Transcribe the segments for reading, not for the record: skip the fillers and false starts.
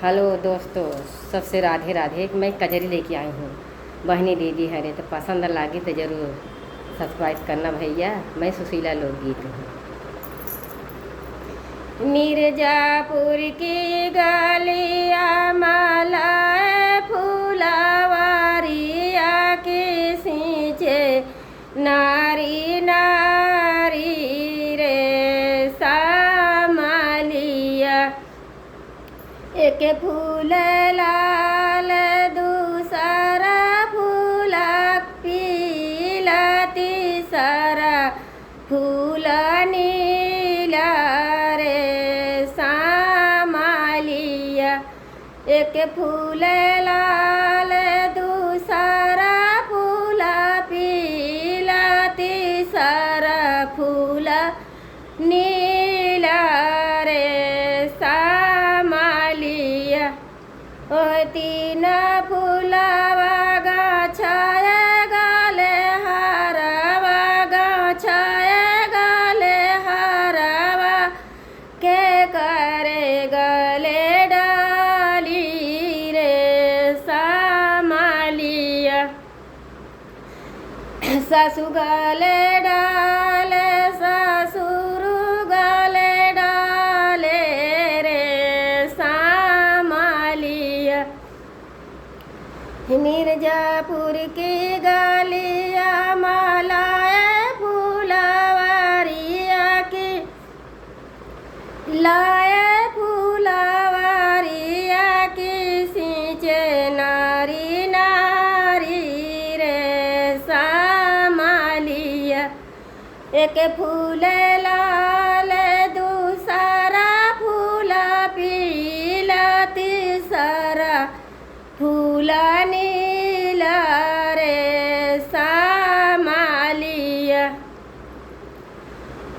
Hello दोस्तों, सबसे राधे राधे। मैं कजरी लेके आई हूँ। बहनी दीदी हरे तो पसंद लागी तो ज़रूर सब्सक्राइब करना भैया। मैं सुशीला लोकगीत हूँ। मिर्जापुर की गलिया मालाए फूलावारिया की सींचे नारी नारी रे सामलिया। एक फूल लाल दूसरा फूल पीला तीसरा फूल नीला रे सामलिया। एक फूल लाल दूसरा फूल पीला तीसरा फूल नीला रे सामलिया। ओ तीन फूलवा गाछाए गले हरवा गाछाए गले हरवा के करे गले डाली रे सामलिया। सासु गले डाले ससुर गले डाले रे सामलिया। मिर्जापुर की गलिया मालाए फूलवारिया की लाए फूलवारिया की सींचे नारी नारी रे सामलिया। एक फूल लाल दूसरा फूल पीला तीसरा फूल नीला रे सामलिया।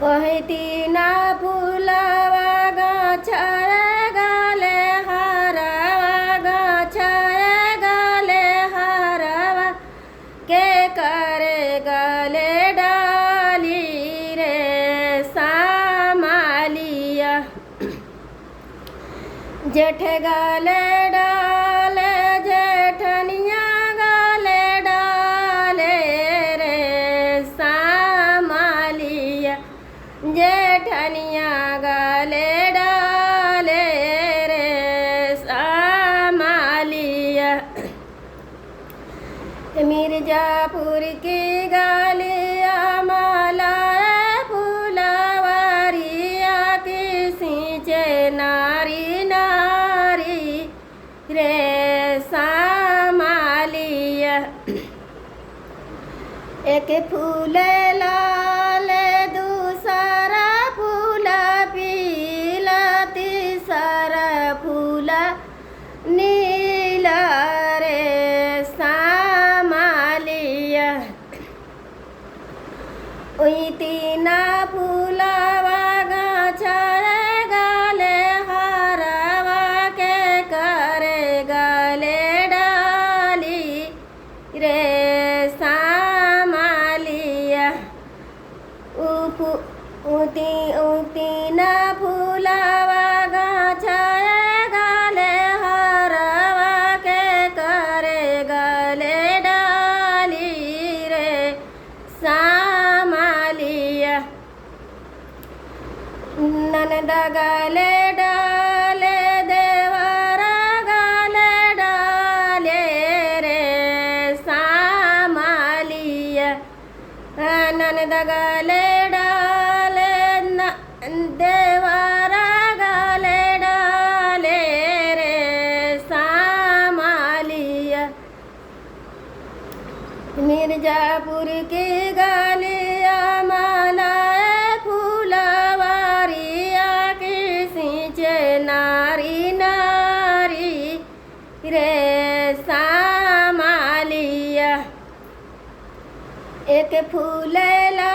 वही तीन फूलवा गाछाए गले हरवा गाछाए गले हरवा के करे गले डाली रे सामलिया। जेठ गले डाले जेठनिया गले डाले रे सामलिया। जेठनिया गले डाले रे सामलिया। मिर्जापुर की गलिया मालाए फूलवारिया की सींचे नारी नारी रे सामलिया। एक फूल लाल दूसरा फूल पीला तीसरा फूल नीला रे सामलिया। ओई तीन फूलवा गाछाए गले हरवा के करे गले डाली रे सामलिया। तीन फूलवा गाछाए गले हरवा के करे गले डाली रे सामलिया। ननद गले डाले देवरा गले डाले रे सामलिया। ननद गले डाले देवरा गले डाले रे सामलिया। मिर्जापुर की गलिया मालाए फूलवारिया की सींचे नारी नारी रे सामलिया। एक फूल ला